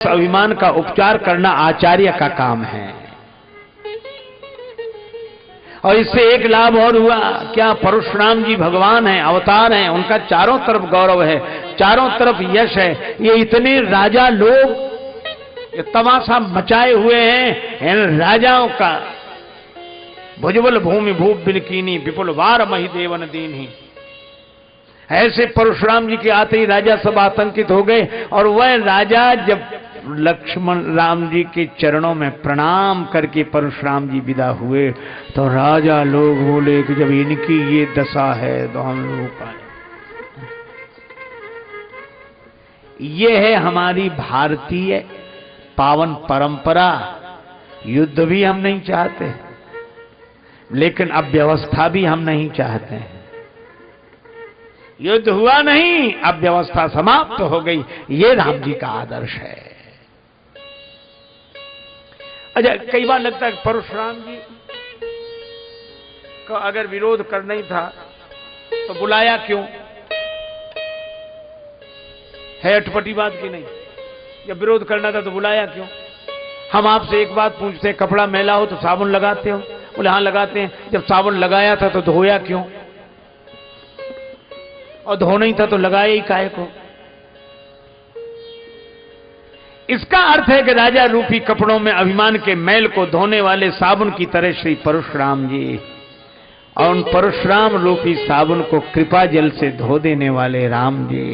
अभिमान का उपचार करना आचार्य का काम है। और इससे एक लाभ और हुआ, क्या परशुराम जी भगवान हैं, अवतार हैं, उनका चारों तरफ गौरव है, चारों तरफ यश है। ये इतने राजा लोग ये तमाशा मचाए हुए हैं इन राजाओं का। भुजबल भूमि भूप बिलकीनी विपुल वार मही देवन दीनी। ऐसे परशुराम जी के आते ही राजा सब आतंकित हो गए। और वह राजा जब लक्ष्मण राम जी के चरणों में प्रणाम करके परशुराम जी विदा हुए तो राजा लोग बोले कि जब इनकी ये दशा है तो हम लोग का। ये है हमारी भारतीय पावन परंपरा। युद्ध भी हम नहीं चाहते, लेकिन अब व्यवस्था भी हम नहीं चाहते हैं। युद्ध हुआ नहीं, अब व्यवस्था समाप्त हो गई। ये राम जी का आदर्श है। अच्छा, कई बार लगता है कि परशुराम जी का अगर विरोध करना ही था तो बुलाया क्यों? है अटपटी बात की नहीं? जब विरोध करना था तो बुलाया क्यों? हम आपसे एक बात पूछते हैं, कपड़ा मैला हो तो साबुन लगाते हो? बोले हाँ लगाते हैं। जब साबुन लगाया था तो धोया क्यों? और धोना ही था तो लगाया ही काहे को? इसका अर्थ है कि राजा रूपी कपड़ों में अभिमान के मैल को धोने वाले साबुन की तरह श्री परशुराम जी, और उन परशुराम रूपी साबुन को कृपा जल से धो देने वाले राम जी।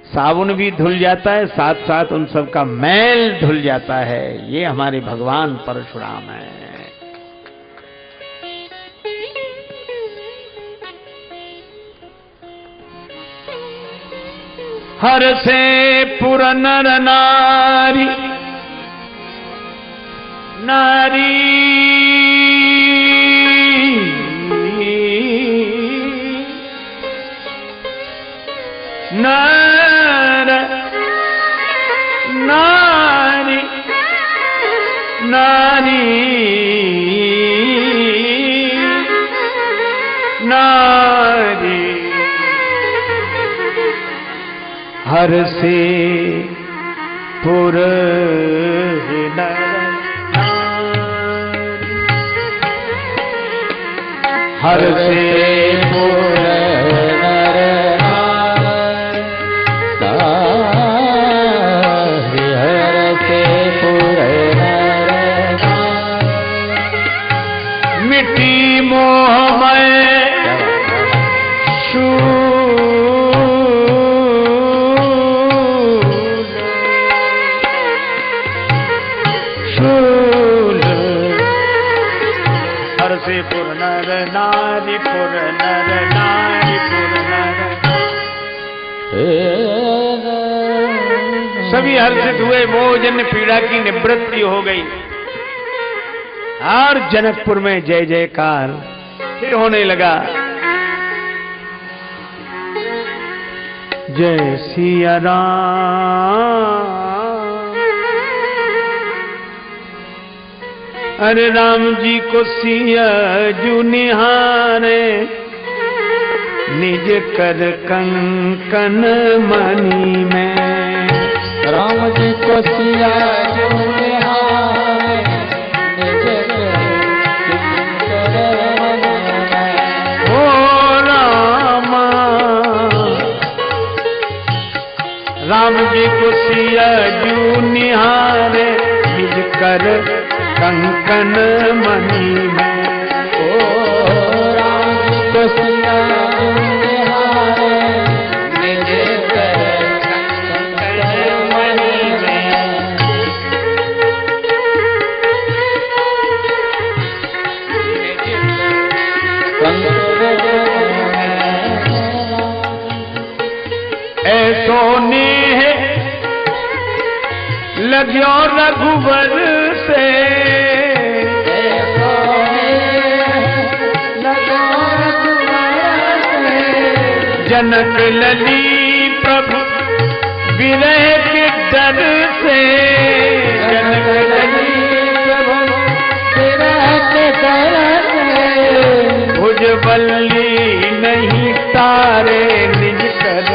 साबुन भी धुल जाता है, साथ साथ उन सब का मैल धुल जाता है। ये हमारे भगवान परशुराम है। हर से पुर नर नारी नारी नर नारी नारी नारी हर से पुर नर हर से पुर नर हर से पुर नर मिट्टी मोहमय पुर नर नारी पुर नर नारी पुर नर। सभी हर्षित हुए, मोहजन्य पीड़ा की निवृत्ति हो गई। और जनकपुर में जय जयकार फिर होने लगा। जय सिया राम। अरे राम जी को सिया जू निहारे, निज कर कंकन मणि में। राम जी को सिया जू निहारे, निज कर ओ रामा। राम जी को सिया जू निहारे, निज कर कंकन मणि में। ओ राम जी को सिया जू निहारे, निज कर कंकन मणि में। ऐसो नेह लग्यो रघुवर से, जनक लली प्रभु विरह के डर से। जनक लली प्रभु विरह के डर से। भुजबली नहीं तारे, निज कर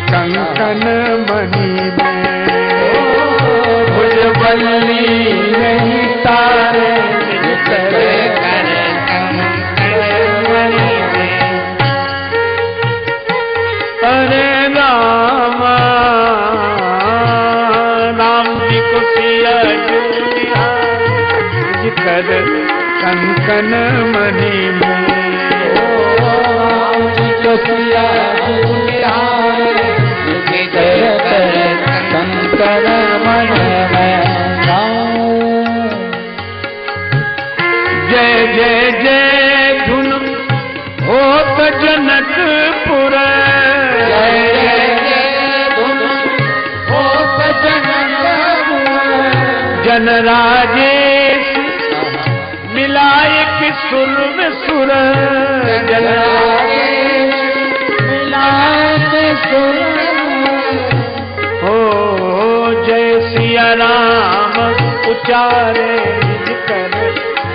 कंकन मणि में। वल्ली नहीं तारे करे कर कंकड़ मणि में। अरे राम राम जी को सिया जो निहार कर कंकन मणि में। राम जी को सिया जो निहार कर कंकड़ मणि में। जय जय जय धुन होत जनकपुर। जय जय जय धुन होत जनकपुर। जन राजेश मिलाए कि सुर में सुर। जन राजेश मिलाए कि सुर। हो जय सिया राम उचारे निज कर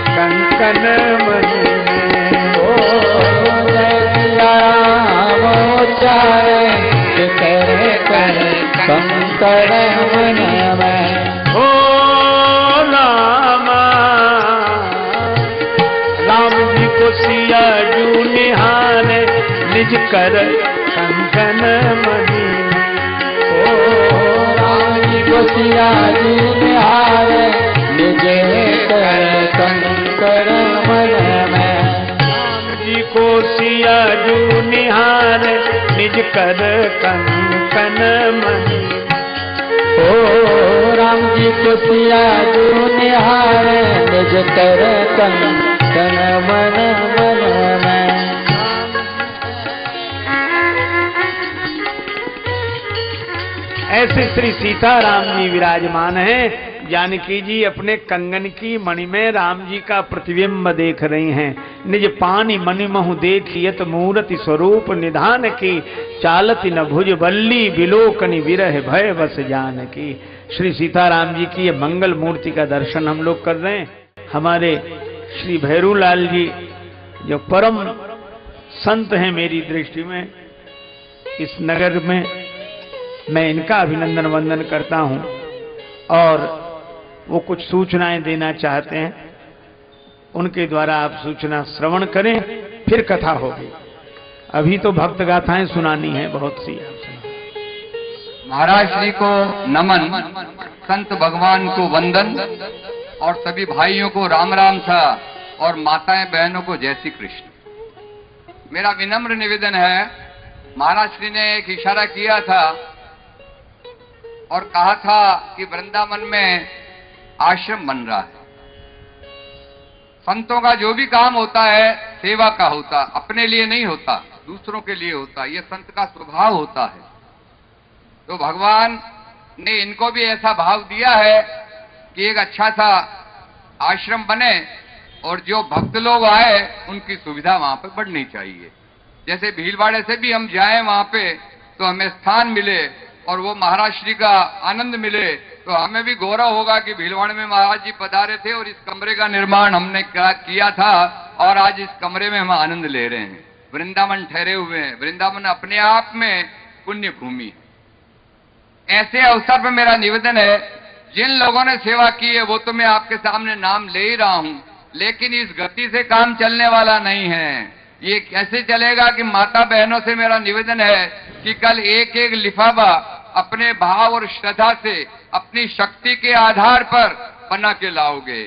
कंकन मणि में। ओ जय सिया राम उचारे निज कर कंकड़ मणि में। हो राम राम जी को सिया जू निहारे निज कर कंकन मणि में। ओ राम जी को सिया जी निहारे निज कर कंकड़ मणि में। राम जी को सिया जू निहारे निज कर कंकन मणि में। ओ राम जी को सिया जो निहारे निज कर कंकन मन मन में। ऐसे श्री सीताराम जी विराजमान हैं। जानकी जी अपने कंगन की मणि में राम जी का प्रतिबिंब देख रही हैं। निज पानी मणि महु देखियत मूर्ति स्वरूप निधान की। चालति न भुज बल्ली बिलोकनि विरह भय बस जानकी। श्री सीताराम जी की ये मंगल मूर्ति का दर्शन हम लोग कर रहे हैं। हमारे श्री भैरूलाल जी जो परम संत हैं मेरी दृष्टि में इस नगर में, मैं इनका अभिनंदन वंदन करता हूं और वो कुछ सूचनाएं देना चाहते हैं। उनके द्वारा आप सूचना श्रवण करें, फिर कथा होगी। अभी तो भक्त गाथाएं सुनानी है बहुत सी। महाराज श्री को नमन, संत भगवान को वंदन और सभी भाइयों को राम राम सा और माताएं बहनों को जय श्री कृष्ण। मेरा विनम्र निवेदन है, महाराज श्री ने एक इशारा किया था और कहा था कि वृंदावन में आश्रम बन रहा है। संतों का जो भी काम होता है सेवा का होता, अपने लिए नहीं होता, दूसरों के लिए होता। ये संत का स्वभाव होता है। तो भगवान ने इनको भी ऐसा भाव दिया है कि एक अच्छा सा आश्रम बने और जो भक्त लोग आए उनकी सुविधा वहां पर बढ़नी चाहिए। जैसे भीलवाड़े से भी हम जाएं वहां पे तो हमें स्थान मिले और वो महाराज श्री का आनंद मिले, तो हमें भी गौरव होगा कि भीलवाड़े में महाराज जी पधारे थे और इस कमरे का निर्माण हमने किया था और आज इस कमरे में हम आनंद ले रहे हैं। वृंदावन ठहरे हुए हैं। वृंदावन अपने आप में पुण्य भूमि है। ऐसे अवसर पर मेरा निवेदन है, जिन लोगों ने सेवा की है वो तो मैं आपके सामने नाम ले ही रहा हूं, लेकिन इस गति से काम चलने वाला नहीं है। ये कैसे चलेगा कि माता बहनों से मेरा निवेदन है कि कल एक एक लिफाफा अपने भाव और श्रद्धा से अपनी शक्ति के आधार पर बना के लाओगे,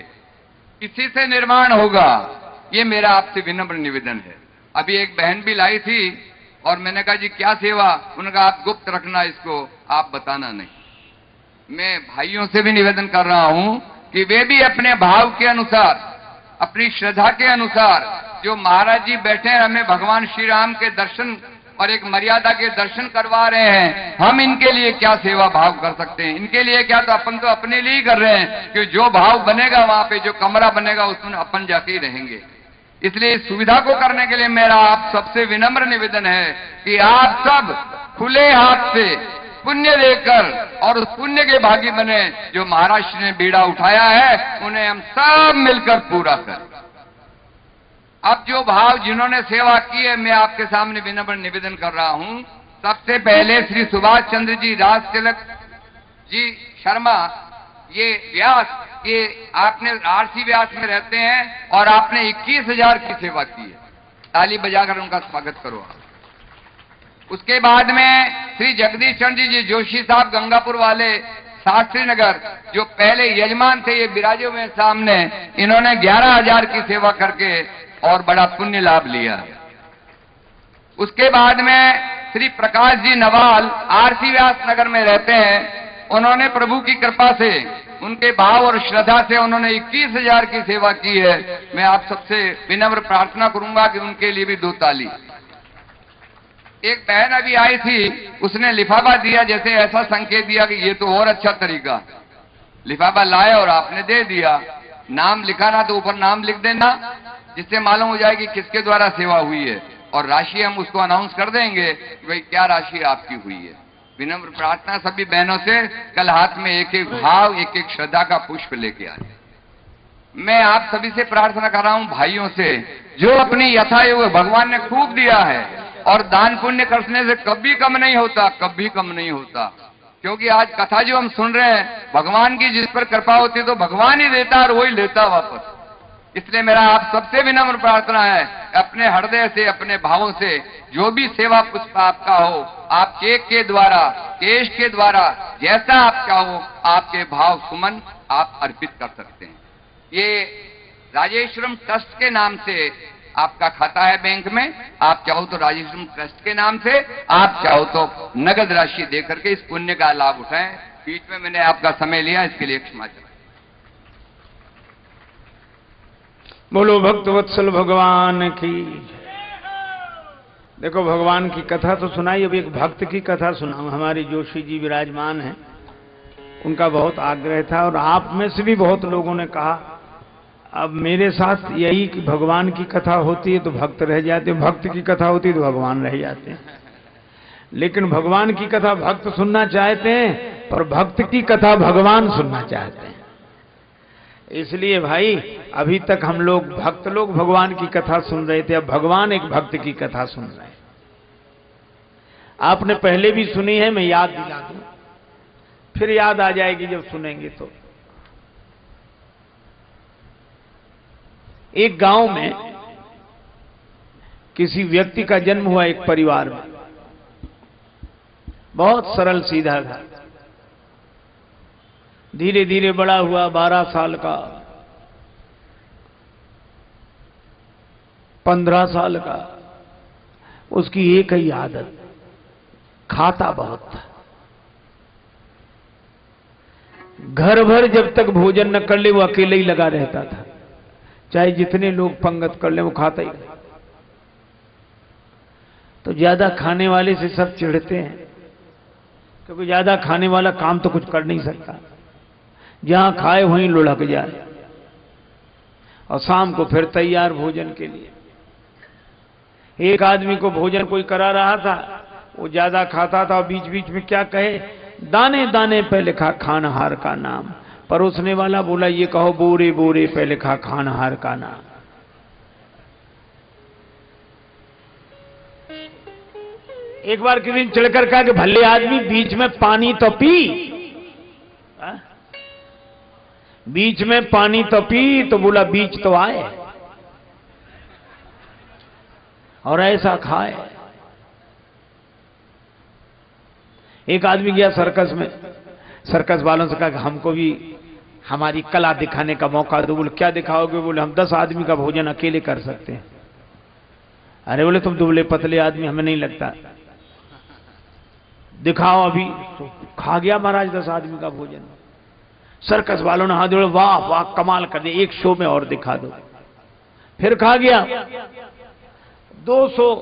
इसी से निर्माण होगा। ये मेरा आपसे विनम्र निवेदन है। अभी एक बहन भी लाई थी और मैंने कहा जी क्या सेवा, उन्होंने कहा आप गुप्त रखना, इसको आप बताना नहीं। मैं भाइयों से भी निवेदन कर रहा हूं कि वे भी अपने भाव के अनुसार, अपनी श्रद्धा के अनुसार, जो महाराज जी बैठे हैं हमें भगवान श्री राम के दर्शन और एक मर्यादा के दर्शन करवा रहे हैं, हम इनके लिए क्या सेवा भाव कर सकते हैं? इनके लिए क्या, तो अपन तो अपने लिए ही कर रहे हैं कि जो भाव बनेगा वहां पे, जो कमरा बनेगा उसमें अपन जाके ही रहेंगे। इसलिए इस सुविधा को करने के लिए मेरा आप सबसे विनम्र निवेदन है कि आप सब खुले हाथ से पुण्य देकर और उस पुण्य के भागी बने। जो महाराज ने बीड़ा उठाया है उन्हें हम सब मिलकर पूरा करें। अब जो भाव जिन्होंने सेवा की है मैं आपके सामने विनम्र निवेदन कर रहा हूं। सबसे पहले श्री सुभाष चंद्र जी राज तिलक जी शर्मा ये व्यास, ये आपने आरसी व्यास में रहते हैं और आपने 21,000 की सेवा की है। ताली बजाकर उनका स्वागत करो। उसके बाद में श्री जगदीश चंद्र जी जोशी साहब गंगापुर वाले शास्त्री नगर, जो पहले यजमान थे, ये विराजे हुए सामने, इन्होंने 11,000 की सेवा करके और बड़ा पुण्य लाभ लिया। उसके बाद में श्री प्रकाश जी नवाल आरसी व्यास नगर में रहते हैं। उन्होंने प्रभु की कृपा से, उनके भाव और श्रद्धा से उन्होंने 21,000 की सेवा की है। मैं आप सबसे विनम्र प्रार्थना करूंगा कि उनके लिए भी 2 ताली। एक बहन अभी आई थी, उसने लिफाफा दिया, जैसे ऐसा संकेत दिया कि ये तो और अच्छा तरीका। लिफाफा लाए और आपने दे दिया। नाम लिखाना तो ऊपर नाम लिख देना, जिससे मालूम हो जाए कि किसके द्वारा सेवा हुई है, और राशि हम उसको अनाउंस कर देंगे कि भाई क्या राशि आपकी हुई है। विनम्र प्रार्थना सभी बहनों से, कल हाथ में एक एक भाव, एक एक श्रद्धा का पुष्प लेके आए। मैं आप सभी से प्रार्थना कर रहा हूं, भाइयों से, जो अपनी यथायोग भगवान ने खूब दिया है, और दान पुण्य करने से कभी कम नहीं होता, कभी कम नहीं होता। क्योंकि आज कथा जो हम सुन रहे हैं, भगवान की जिस पर कृपा होती है तो भगवान ही देता और वही लेता वापस। इसलिए मेरा आप सबसे विनम्र प्रार्थना है, अपने हृदय से, अपने भावों से, जो भी सेवा पुष्प आपका हो, आप चेक के द्वारा, कैश के द्वारा, जैसा आपका हो, आपके भाव सुमन आप अर्पित कर सकते हैं। ये राजेश्वरम ट्रस्ट के नाम से आपका खाता है बैंक में। आप चाहो तो राजेश्वरम ट्रस्ट के नाम से, आप चाहो तो नगद राशि देकर के इस पुण्य का लाभ उठाएं। बीच में मैंने आपका समय लिया, इसके लिए क्षमा चाहता हूं। बोलो भक्त वत्सल भगवान की। देखो, भगवान की कथा तो सुनाई, अब एक भक्त की कथा सुनाऊं। हमारे जोशी जी विराजमान हैं, उनका बहुत आग्रह था और आप में से भी बहुत लोगों ने कहा। अब मेरे साथ यही कि भगवान की कथा होती है तो भक्त रह जाते हैं, भक्त की कथा होती है तो भगवान रह जाते हैं। लेकिन भगवान की कथा भक्त सुनना चाहते हैं, पर भक्त की कथा भगवान सुनना चाहते हैं। इसलिए भाई, अभी तक हम लोग भक्त लोग भगवान की कथा सुन रहे थे, अब भगवान एक भक्त की कथा सुन रहे हैं। आपने पहले भी सुनी है, मैं याद दिला दूं, फिर याद आ जाएगी जब सुनेंगे तो। एक गांव में किसी व्यक्ति का जन्म हुआ, एक परिवार में, बहुत सरल सीधा था। धीरे धीरे बड़ा हुआ, 12 साल का, 15 साल का। उसकी एक ही आदत, खाता बहुत था। घर भर जब तक भोजन न कर ले वो अकेले ही लगा रहता था, चाहे जितने लोग पंगत कर ले वो खाता ही। तो ज्यादा खाने वाले से सब चिढ़ते हैं, क्योंकि ज्यादा खाने वाला काम तो कुछ कर नहीं सकता, जहां खाए वहीं लुढ़क जाए। और शाम को फिर तैयार भोजन के लिए। एक आदमी को भोजन कोई करा रहा था, वो ज्यादा खाता था और बीच बीच में क्या कहे, दाने दाने पे लिखा खानहार का नाम। परोसने वाला बोला, ये कहो बोरे बोरे पे लिखा खानहार का नाम। एक बार किसी दिन चिढ़कर कहा कि भले आदमी बीच में पानी तो पी, बीच में पानी तो पी। तो बोला बीच तो आए और ऐसा खाए। एक आदमी गया सर्कस में, सर्कस वालों से कहा कि हमको भी हमारी कला दिखाने का मौका दो। बोले क्या दिखाओगे? बोले हम 10 आदमी का भोजन अकेले कर सकते हैं। अरे बोले तुम दुबले पतले आदमी, हमें नहीं लगता, दिखाओ अभी। तो खा गया महाराज 10 आदमी का भोजन। सर्कस वालों ने हाथ जोड़े, वाह वाह कमाल कर दिया, एक शो में और दिखा दो। फिर खा गया, 200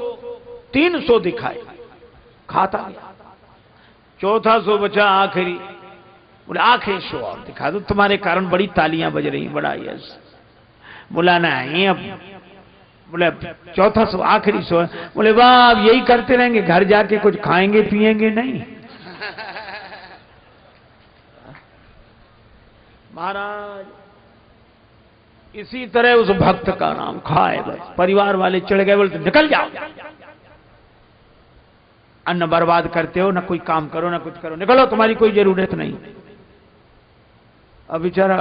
300 दिखाए, खाता गया। चौथा शो बचा आखिरी, बोले आखिरी शो और दिखा दो, तुम्हारे कारण बड़ी तालियां बज रही, बड़ा यश। बोला नहीं, अब बोले चौथा शो आखिरी शो है। बोले वाह, अब यही करते रहेंगे, घर जाके कुछ खाएंगे पिएंगे नहीं। महाराज इसी तरह उस भक्त का नाम खाए, बस परिवार वाले चढ़ गए, बोलते निकल जाओ, अन्न बर्बाद करते हो, ना कोई काम करो ना कुछ करो, निकलो, तुम्हारी कोई जरूरत नहीं। अब बेचारा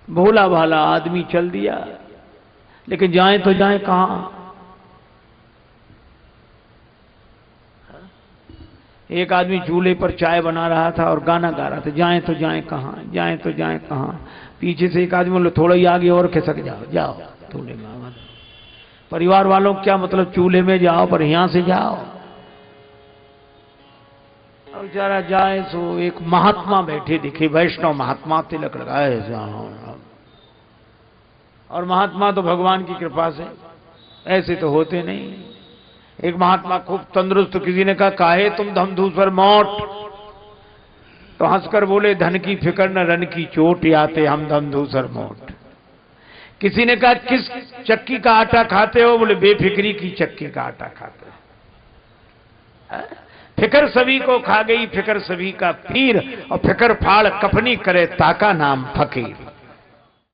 भोला भाला आदमी चल दिया, लेकिन जाए तो जाए कहां। एक आदमी चूल्हे पर चाय बना रहा था और गाना गा रहा था, जाए तो जाए कहां, जाए तो जाए कहां। पीछे से एक आदमी बोले थोड़ा ही आगे और खिसक जाओ, जाओ चूल्हे में। परिवार वालों क्या मतलब चूल्हे में जाओ, पर यहां से जाओ। अब बेचारा जाए सो एक महात्मा बैठे दिखे, वैष्णव महात्मा, तिलक लगाए, और महात्मा तो भगवान की कृपा से, ऐसे तो होते नहीं। एक महात्मा खूब तंदुरुस्त, किसी ने कहा काहे तुम धमधूसर मोट, तो हंसकर बोले धन की फिक्र न रन की चोट, याते हम धमधूसर मोट। किसी ने कहा किस चक्की का आटा खाते हो, बोले बेफिक्री की चक्की का आटा खाते हो। फिक्र सभी को खा गई, फिक्र सभी का पीर, और फिक्र फाड़ कफनी करे ताका नाम फकीर।